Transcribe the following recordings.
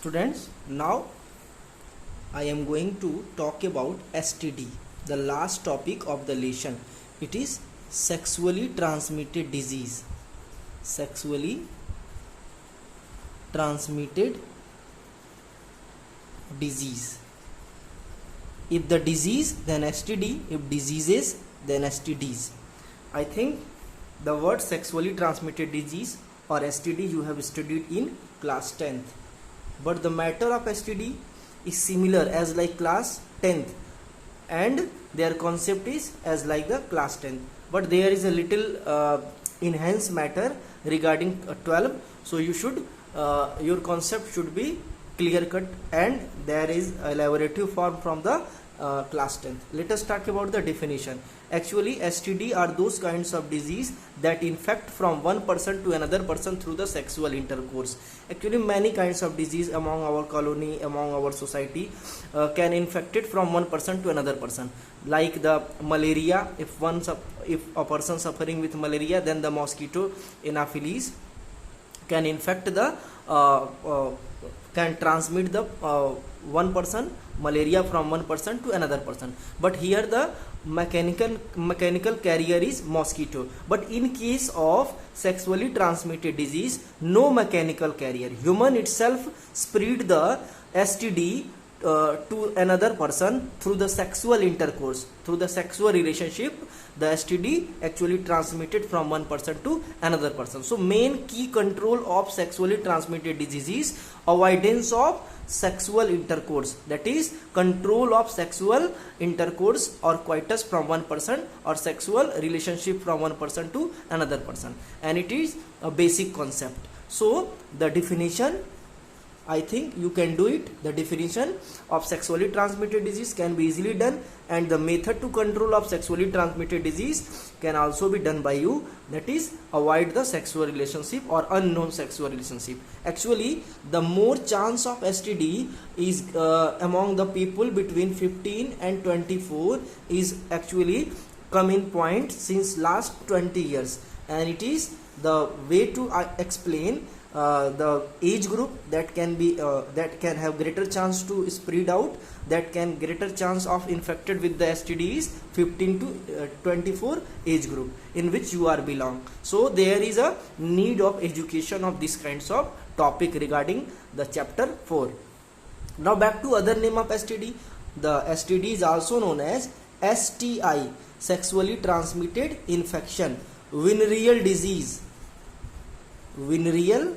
Students, now I am going to talk about STD, the last topic of the lesson. It is sexually transmitted disease. Sexually transmitted disease. If the disease, then STD. If diseases, then STDs. I think the word sexually transmitted disease or STD you have studied in class 10th. But the matter of STD is similar as like class 10th, and their concept is as like the class 10th. But there is a little enhanced matter regarding 12. So you should your concept should be clear cut, and there is elaborative form from the class 10th. Let us talk about the definition. Actually, STD are those kinds of disease that infect from one person to another person through the sexual intercourse. Actually, many kinds of disease among our colony, among our society can infect it from one person to another person. Like the malaria, if a person suffering with malaria, then the mosquito Anopheles can infect the can transmit the one person malaria from one person to another person. But here the mechanical carrier is mosquito. But in case of sexually transmitted disease, no mechanical carrier. Human itself spread the STD to another person through the sexual intercourse, through the sexual relationship. The STD actually transmitted from one person to another person. So main key control of sexually transmitted disease is avoidance of sexual intercourse, that is control of sexual intercourse or coitus from one person, or sexual relationship from one person to another person, and it is a basic concept. So the definition, I think you can do it. The definition of sexually transmitted disease can be easily done, and the method to control of sexually transmitted disease can also be done by you, that is avoid the sexual relationship or unknown sexual relationship. Actually, the more chance of STD is among the people between 15 and 24 is actually come in point since last 20 years, and it is the way to explain the age group that can be that can have greater chance to spread out, that can greater chance of infected with the STDs 15 to 24 age group in which you are belong. So there is a need of education of these kinds of topic regarding the chapter 4. Now back to other name of STD. The STD is also known as STI, sexually transmitted infection, venereal disease. Venereal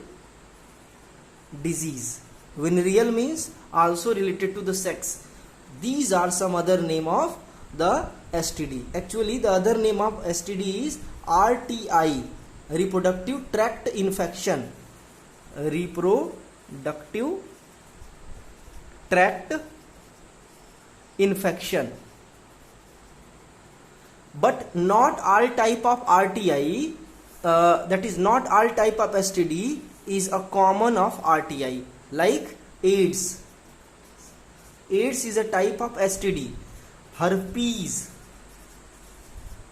disease. Venereal means also related to the sex. These are some other name of the STD. Actually, the other name of STD is RTI, reproductive tract infection. Reproductive tract infection. But not all type of RTI, that is not all type of STD is a common of RTI, like AIDS. AIDS is a type of STD. Herpes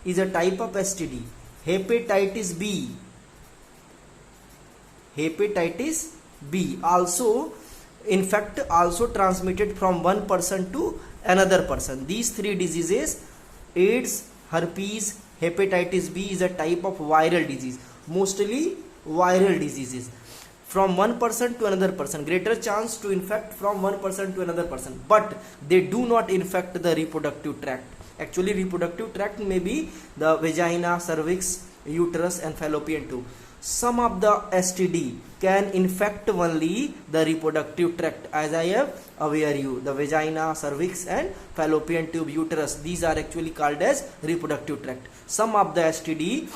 is a type of STD. Hepatitis B. Hepatitis B also infect, also transmitted from one person to another person. These three diseases, AIDS, herpes, hepatitis B, is a type of viral disease, mostly viral diseases from one person to another person, greater chance to infect from one person to another person, but they do not infect the reproductive tract. Actually, reproductive tract may be the vagina, cervix, uterus and fallopian tube. Some of the STD can infect only the reproductive tract, as I have aware you, the vagina, cervix and fallopian tube, uterus, these are actually called as reproductive tract. Some of the STD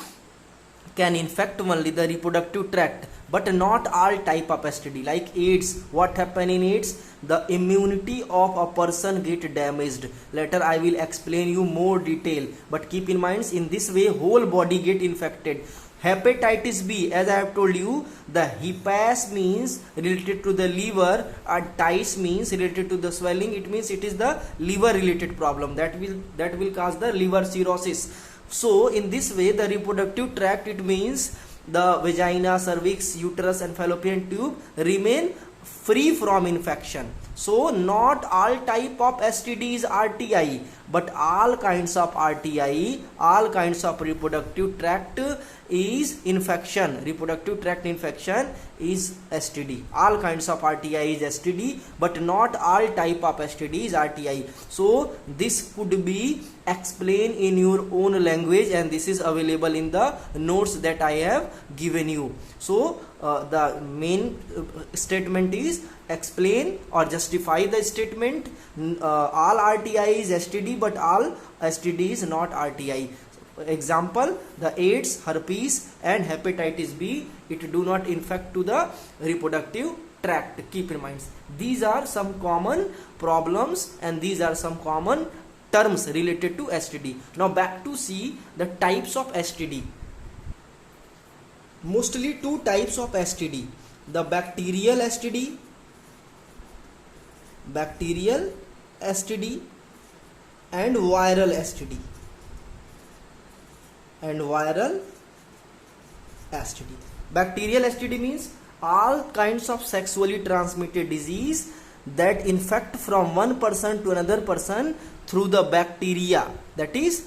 can infect only the reproductive tract, but not all type of STD. Like AIDS, what happen in AIDS? The immunity of a person get damaged. Later I will explain you more detail, but keep in mind, in this way whole body get infected. Hepatitis B, as I have told you, the hepas means related to the liver, and tis means related to the swelling. It means it is the liver related problem that will cause the liver cirrhosis. So in this way, the reproductive tract, it means the vagina, cervix, uterus and fallopian tube remain free from infection. So not all type of STDs are TI, but all kinds of RTI, all kinds of reproductive tract is infection. Reproductive tract infection is STD. All kinds of RTI is STD, but not all type of STD is RTI. So this could be explained in your own language, and this is available in the notes that I have given you. So the main statement is explain or justify the statement. All RTI is STD, but all STD is not RTI. Example, the AIDS, herpes and hepatitis B, it do not infect to the reproductive tract. Keep in mind, these are some common problems and these are some common terms related to STD. Now back to see the types of STD. Mostly two types of STD: the bacterial STD and viral STD. Bacterial STD means all kinds of sexually transmitted disease that infect from one person to another person through the bacteria. That is,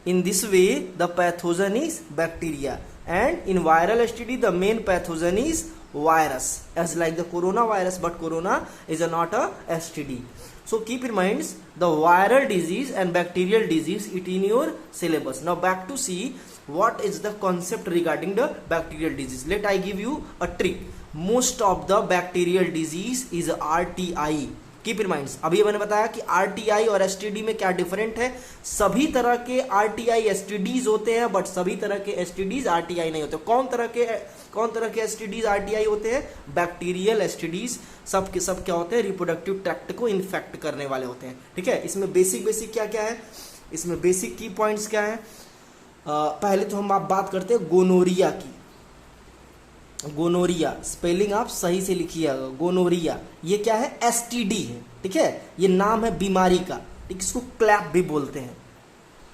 in this way the pathogen is bacteria, and in viral STD the main pathogen is virus, as like the coronavirus, but corona is not a STD. So keep in mind the viral disease and bacterial disease, it in your syllabus. Now back to see what is the concept regarding the bacterial disease. Let I give you a trick. Most of the bacterial disease is RTI. Keep in mind, अभी मैंने बताया कि RTI और STD में क्या different है. सभी तरह के आरटीआई एसटीडीज होते हैं, बट सभी तरह के एसटीडीज आरटीआई नहीं होते. कौन तरह के एसटीडीज आरटीआई होते हैं? Bacterial STDs. सब के सब क्या होते हैं? रिप्रोडक्टिव ट्रैक्ट को इन्फेक्ट करने वाले होते हैं. ठीक है, इसमें बेसिक क्या क्या है, इसमें बेसिक की पॉइंट्स क्या है. पहले तो हम आप बात करते हैं गोनोरिया की. गोनोरिया स्पेलिंग आप सही से लिखिएगा. गोनोरिया ये क्या है? एसटीडी है. ठीक है, ये नाम है बीमारी का. ठीक, इसको क्लैप भी बोलते हैं.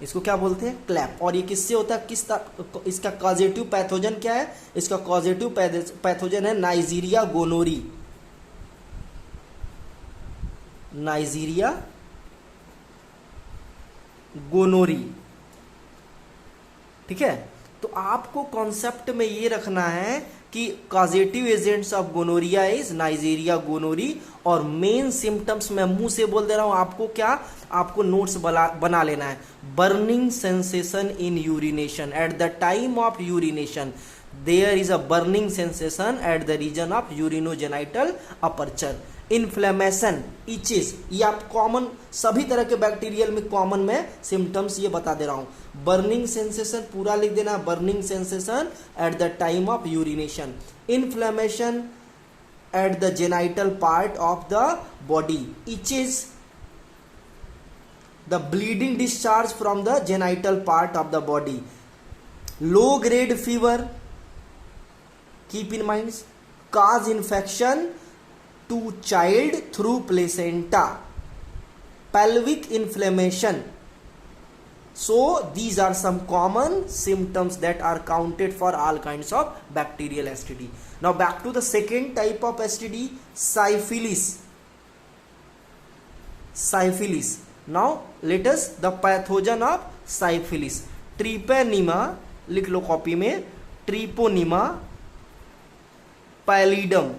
इसको क्या बोलते हैं? क्लैप. और ये किससे होता है? इसका कॉजेटिव पैथोजन क्या है? इसका कॉजेटिव पैथोजन है नाइजीरिया गोनोरी. नाइजीरिया गोनोरी. ठीक है, तो आपको कॉन्सेप्ट में ये रखना है कि causative agents of gonorrhoea is Neisseria gonorrhoeae, और मेन सिम्टम्स मैं मुंह से बोल दे रहा हूं आपको. क्या आपको नोट्स बना लेना है. Burning sensation in urination at the time of urination. There is a burning sensation at the region of urinogenital aperture. Inflammation, itches, ये आप कॉमन सभी तरह के बैक्टीरियल में कॉमन में सिम्टम्स ये बता दे रहा हूं. बर्निंग सेंसेशन पूरा लिख देना. Burning sensation at the time of urination. Inflammation at the genital part of the body. Itches, the bleeding discharge from the genital part of the body. Low grade fever. Keep in mind, cause infection to child through placenta. Pelvic inflammation. So these are some common symptoms that are counted for all kinds of bacterial STD. Now back to the second type of STD, syphilis. Syphilis. Now let us the pathogen of syphilis. Treponema, लिख लो copy में. Treponema pallidum.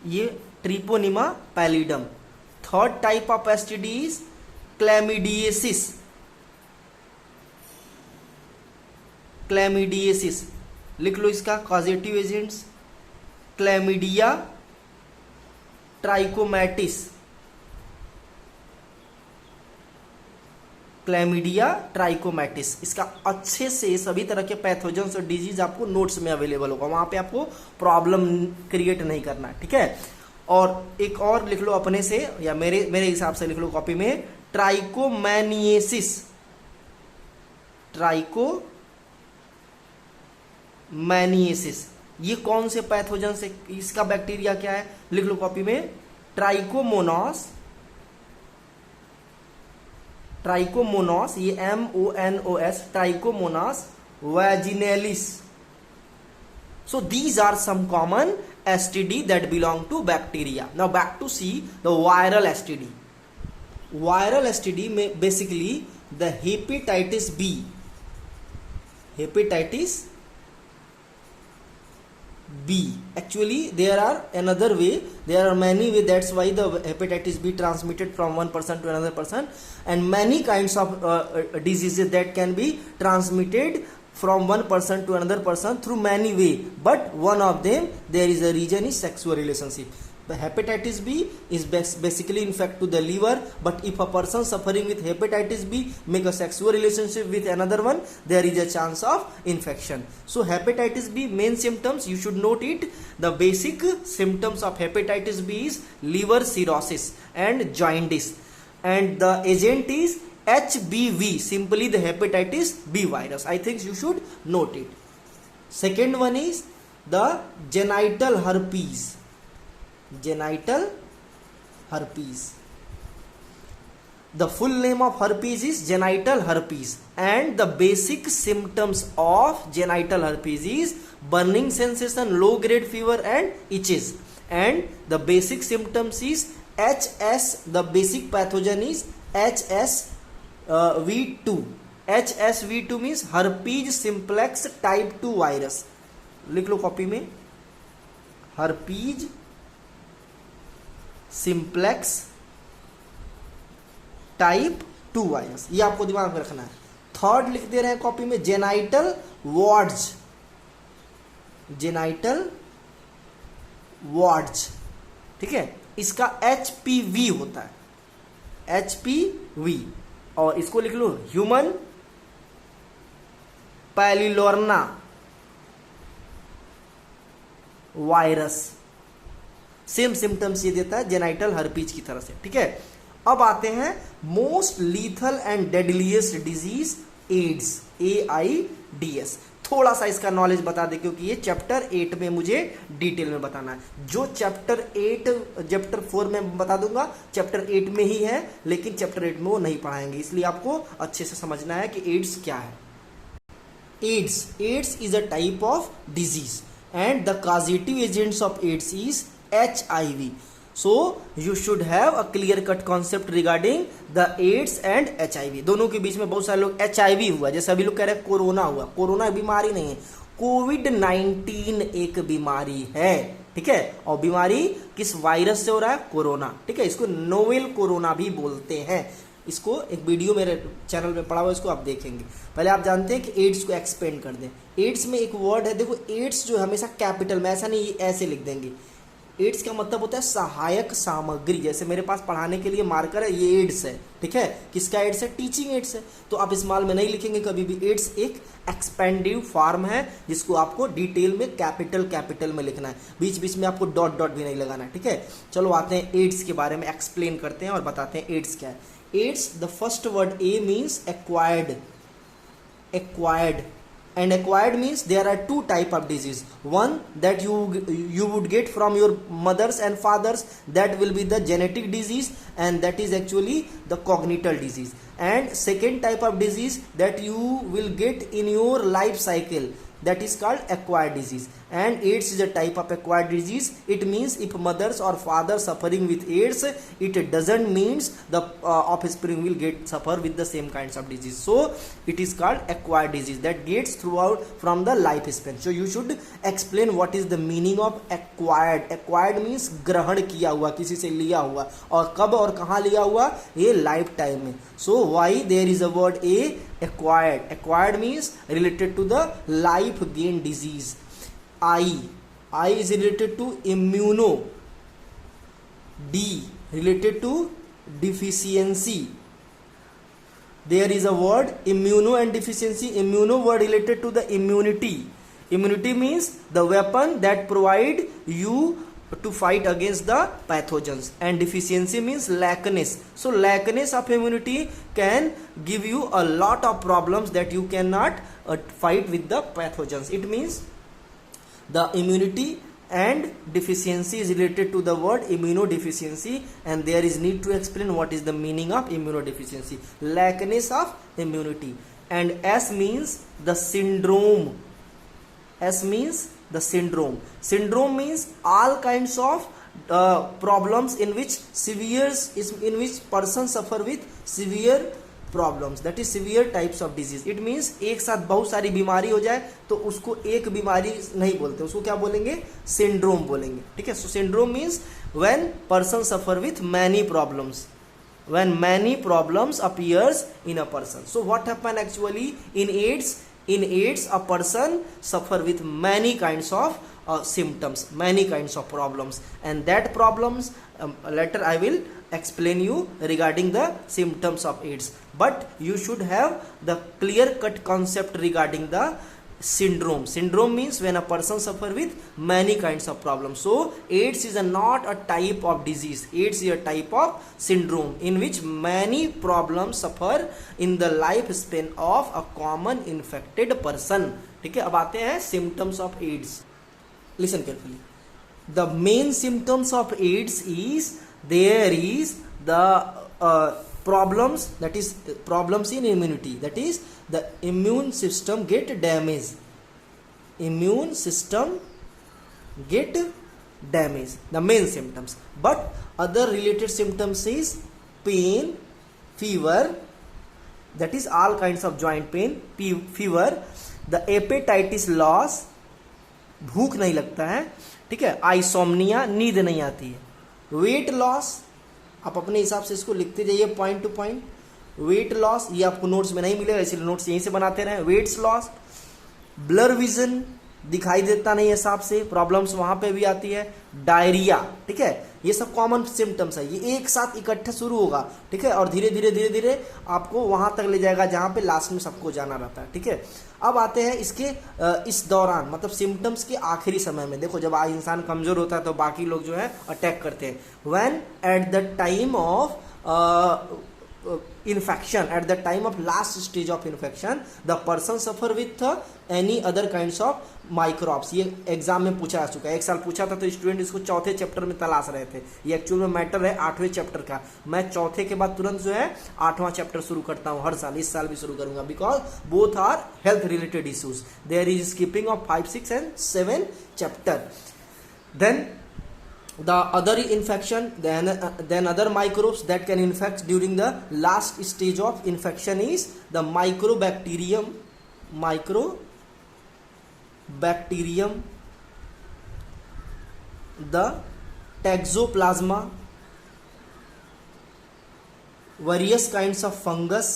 ये Treponema pallidum. Third type of STD is chlamydiasis. Chlamydiasis लिख लो इसका causative agents. Chlamydia trachomatis. Chlamydia trachomatis. इसका अच्छे से सभी तरह के पैथोजन्स और डिजीज आपको नोट्स में अवेलेबल होगा, वहां पे आपको प्रॉब्लम क्रिएट नहीं करना. ठीक है, और एक और लिख लो अपने से या मेरे हिसाब से लिख लो कॉपी में. ट्राइकोमैनिएसिस. ट्राइकोमैनिएसिस ये कौन से पैथोजन से, इसका बैक्टीरिया क्या है? लिख लो कॉपी में. ट्राइकोमोनास. ट्राइकोमोनास ये MONOS. Trichomonas vaginalis. So these are some common STD that belong to bacteria. Now back to see the viral STD. Viral STD may basically the hepatitis B. Hepatitis B. Actually, there are another way. There are many ways. That's why the hepatitis B transmitted from one person to another person, and many kinds of diseases that can be transmitted from one person to another person through many ways. But one of them, there is a reason, is sexual relationship. The hepatitis B is basically infect to the liver, but if a person suffering with hepatitis B make a sexual relationship with another one, there is a chance of infection. So hepatitis B main symptoms, you should note it. The basic symptoms of hepatitis B is liver cirrhosis and jaundice, and the agent is HBV, simply the hepatitis B virus. I think you should note it. Second one is the genital herpes. Genital herpes. The full name of herpes is genital herpes, and the basic symptoms of genital herpes is burning sensation, low grade fever and itches, and the basic symptoms is HS. The basic pathogen is HSV2. HSV2 means herpes simplex type 2 virus. लिख लो copy में, herpes simplex type 2 virus, ये आपको दिमाग में रखना है. Third लिख दे रहे हैं कॉपी में जेनाइटल वार्ड्स. जेनाइटल वार्ड्स, ठीक है, इसका HPV होता है, HPV. और इसको लिख लो ह्यूमन पैलिलोर्ना वायरस. सेम सिम्टम्स ये देता है जेनाइटल हर्पीज की तरह से, ठीक है. अब आते हैं most lethal and deadliest disease AIDS, AIDS. थोड़ा सा इसका नॉलेज बता दे, क्योंकि ये चैप्टर 8 में मुझे डिटेल में बताना है. जो चैप्टर 4 में बता दूंगा, चैप्टर 8 में ही है, लेकिन चैप्टर 8 में वो नहीं पढ़ाएंगे, इसलिए आपको अच्छे से समझना है कि एड्स क्या है. AIDS is a type of disease and the causative agents of AIDS is HIV. So you should have a clear cut concept regarding the AIDS and HIV. दोनों के बीच में बहुत सारे लोग HIV हुआ, जैसे अभी लोग कह रहे हैं कोरोना हुआ. कोरोना बीमारी नहीं है, कोविड-19 एक बीमारी है, ठीक है. और बीमारी किस वायरस से हो रहा है? कोरोना, ठीक है. इसको नोवेल कोरोना भी बोलते हैं. इसको एक वीडियो मेरे चैनल पे पड़ा हुआ, इसको आप देखेंगे. पहले आप जानते हैं कि एड्स को एक्सपेंड कर दें. एड्स में एक वर्ड है, देखो एड्स जो हमेशा कैपिटल में, ऐसा नहीं ऐसे लिख देंगे. एड्स का मतलब होता है सहायक सामग्री. जैसे मेरे पास पढ़ाने के लिए मार्कर है, ये एड्स है, ठीक है. किसका एड्स है? टीचिंग एड्स है. तो आप स्मॉल में नहीं लिखेंगे कभी भी. एड्स एक एक्सपेंडिव फॉर्म है, जिसको आपको डिटेल में कैपिटल में लिखना है. बीच बीच में आपको डॉट भी नहीं लगाना है, ठीक है. चलो आते हैं एड्स के बारे में एक्सप्लेन करते हैं और बताते हैं एड्स क्या है. AIDS, the first word A means acquired, and acquired means there are two type of disease. One that you would get from your mothers and fathers, that will be the genetic disease, and that is actually the congenital disease. And second type of disease that you will get in your life cycle, that is called acquired disease. And AIDS is a type of acquired disease. It means if mothers or fathers suffering with AIDS, it doesn't means the offspring will suffer with the same kinds of disease. So it is called acquired disease that gets throughout from the lifespan. So you should explain what is the meaning of acquired. Acquired means ग्रहण किया हुआ, किसी से लिया हुआ, और कब और कहाँ लिया हुआ? ये लाइफ टाइम में. So why there is a word A, acquired. Acquired means related to the life gain disease. I is related to immuno. D related to deficiency. There is a word immuno and deficiency. Immuno word related to the immunity. Immunity means the weapon that provide you to fight against the pathogens, and deficiency means lackness. So lackness of immunity can give you a lot of problems that you cannot fight with the pathogens. It means the immunity and deficiency is related to the word immunodeficiency, and there is need to explain what is the meaning of immunodeficiency. Lackness of immunity. And S means the syndrome. S means the syndrome. Syndrome means all kinds of problems in which person suffer with severe problems, that is severe types of disease. It means एक साथ बहुत सारी बीमारी हो जाए तो उसको एक बीमारी नहीं बोलते, उसको क्या बोलेंगे, सिंड्रोम बोलेंगे. ठीक है. So syndrome means when person suffer with many problems, when many problems appears in a person. So what happen actually in AIDS a person suffer with many kinds of symptoms, many kinds of problems, and that problems later I will explain you regarding the symptoms of AIDS, but you should have the clear cut concept regarding the syndrome. Syndrome means when a person suffer with many kinds of problems. So AIDS is not a type of disease, AIDS is a type of syndrome in which many problems suffer in the lifespan of a common infected person. ठीक है. अब आते हैं symptoms of AIDS. Listen carefully. The main symptoms of AIDS is there is the problems, that is problems in immunity, that is the immune system get damaged, immune system get damaged, the main symptoms. But other related symptoms is pain, fever, that is all kinds of joint pain, fever, the appetitis loss, भूख नहीं लगता है. ठीक है. आइसोमनिया, नींद नहीं आती है. वेट लॉस, आप अपने हिसाब से इसको लिखते जाइए point two point. Weight loss ये आपको नोट्स में नहीं मिलेगा, इसलिए नोट्स यहीं से बनाते रहे. वेट्स लॉस, ब्लर विजन, दिखाई देता नहीं है सांप से, प्रॉब्लम्स वहां पे भी आती है. डायरिया. ठीक है. ये सब कॉमन सिम्टम्स है, ये एक साथ इकट्ठे शुरू होगा. ठीक है. और धीरे धीरे धीरे धीरे आपको वहां तक ले जाएगा जहां पे लास्ट में सबको जाना रहता है. ठीक है. अब आते हैं इसके इस दौरान, मतलब सिम्टम्स के आखिरी समय में. देखो जब आज इंसान कमजोर होता है तो बाकी लोग जो है अटैक करते हैं. When eight the time of infection, at the time of last stage of infection, the person suffer with any other kinds of microbes. ये एग्जाम में पूछा जा चुका है, एक साल पूछा था तो स्टूडेंट इसको चौथे चैप्टर में तलाश रहे थे. ये एक्चुअल में मैटर है 8वें चैप्टर का. मैं चौथे के बाद तुरंत जो है 8वां चैप्टर शुरू करता हूँ हर साल, इस साल भी शुरू करूंगा, because both are health related issues. There is skipping of 5, 6 and 7 chapter. Then the other infection, then other microbes that can infect during the last stage of infection is the microbacterium, the toxoplasma, various kinds of fungus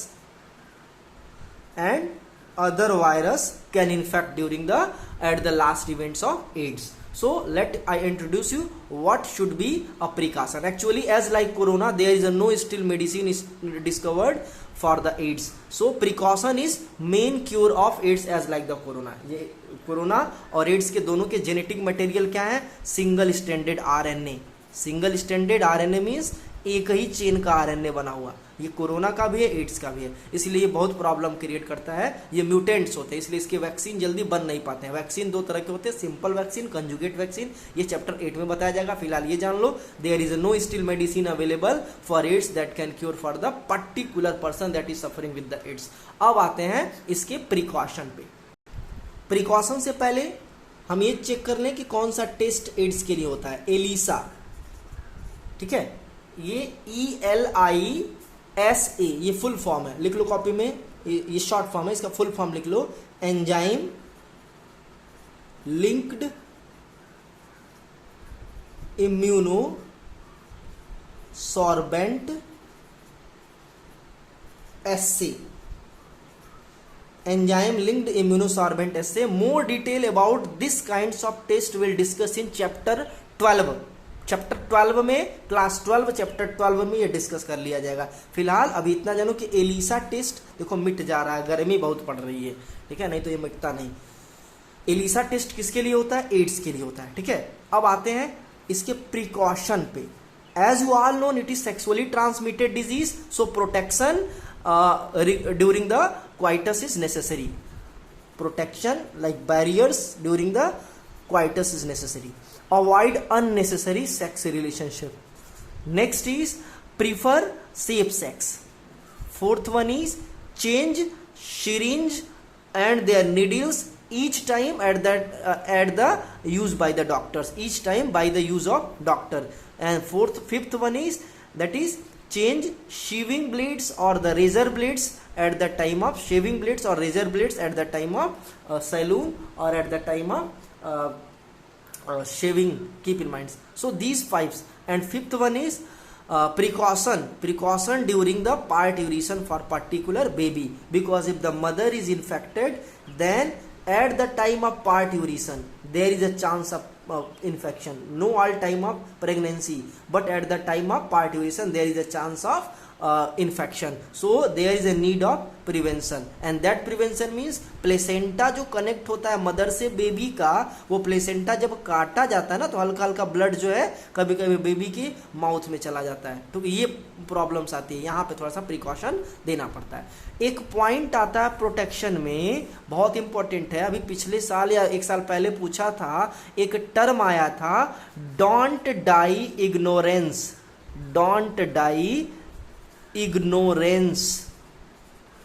and other virus can infect during the at the last events of AIDS. So let I introduce you what should be a precaution. Actually as like corona there is no still medicine is discovered for the AIDS. So precaution is main cure of AIDS as like the corona. ये corona और ads के दोनों के genetic material क्या है, single standard RNA. Single standard RNA means एक ही chain का RNA बना हुआ. ये कोरोना का भी है, एड्स का भी है, इसलिए ये बहुत प्रॉब्लम क्रिएट करता है. ये म्यूटेंट्स होते हैं, इसलिए इसके वैक्सीन जल्दी बन नहीं पाते हैं. वैक्सीन दो तरह के होते हैं, सिंपल वैक्सीन, कंजुगेट वैक्सीन. ये चैप्टर 8 में बताया जाएगा. फिलहाल ये जान लो, there is no still medicine available for AIDS that can cure for the particular person that is suffering with the AIDS. अब आते हैं इसके प्रिकॉशन पे. प्रिकॉशन से पहले हम ये चेक कर लें कि कौन सा टेस्ट एड्स के लिए होता है. एलिसा. ठीक है. ये ELISA ये फुल फॉर्म है, लिख लो कॉपी में, ये शॉर्ट फॉर्म है, इसका फुल फॉर्म लिख लो. Enzyme linked immuno sorbent essay. enzyme linked immunosorbent assay. More detail about this kinds of test will discuss in chapter 12. Chapter 12 में, क्लास 12 चैप्टर 12 में ये डिस्कस कर लिया जाएगा. फिलहाल अभी इतना जानो कि एलिसा टेस्ट देखो मिट जा रहा है, गर्मी बहुत पड़ रही है. ठीक है, नहीं तो ये मिटता नहीं. एलिसा टेस्ट किसके लिए होता है, एड्स के लिए होता है. ठीक है. अब आते हैं इसके प्रिकॉशन पे. As you all know it is sexually transmitted disease, so protection during the coitus is necessary. Protection like barriers during the coitus is necessary. Avoid unnecessary sex relationship. Next is prefer safe sex. Fourth one is change syringe and their needles each time at the use by the doctors, each time by the use of doctor. And fifth one is, that is change shaving blades or the razor blades at the time of shaving blades or razor blades at the time of saloon or at the time of shaving. Keep in mind. So these five. And fifth one is precaution during the parturition for particular baby, because if the mother is infected, then at the time of parturition there is a chance of infection. No all time of pregnancy, but at the time of parturition there is a chance of infection. So there is a need of prevention, and that prevention means placenta जो connect होता है mother से baby का, वो placenta जब काटा जाता है ना, तो हल्का हल्का ब्लड जो है कभी कभी बेबी की माउथ में चला जाता है, तो ये प्रॉब्लम्स आती है, यहाँ पे थोड़ा सा प्रिकॉशन देना पड़ता है। एक पॉइंट आता है प्रोटेक्शन में, बहुत इंपॉर्टेंट है, अभी पिछले साल या एक साल पहले पूछा था, एक टर्म आया था don't die ignorance, don't die ignorance,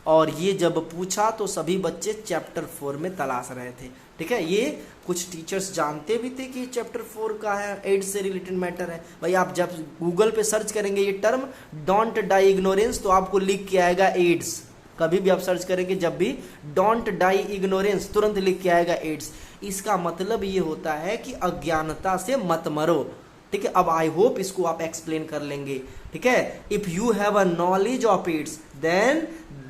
और ये जब पूछा तो सभी बच्चे चैप्टर 4 में तलाश रहे थे। ठीक है, ये कुछ टीचर्स जानते भी थे कि चैप्टर 4 का है, एड्स से रिलेटेड मैटर है। भाई आप जब गूगल पे सर्च करेंगे ये टर्म डोंट डाई इग्नोरेंस, तो आपको लिख के आएगा एड्स। कभी भी आप सर्च करेंगे जब भी डोंट डाई इग्नोरेंस, तुरंत लिख के आएगा एड्स। इसका मतलब ये होता है कि अज्ञानता से मत मरो। ठीक है, अब आई होप इसको आप एक्सप्लेन कर लेंगे। ठीक है, if you have a knowledge of AIDS then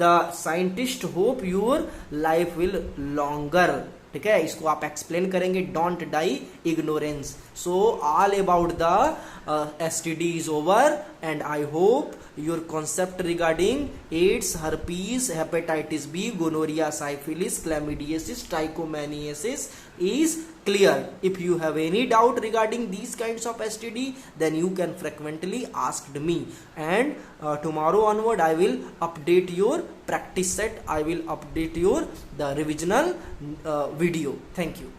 the scientist hope your life will longer. ठीक है, इसको आप एक्सप्लेन करेंगे, don't die ignorance. So all about the STD is over, and I hope your concept regarding AIDS, herpes, hepatitis B, gonorrhea, syphilis, chlamydiasis, trichomoniasis is clear. If you have any doubt regarding these kinds of STD, then you can frequently ask me, and tomorrow onward I will update your practice set, I will update your the revisional video. Thank you.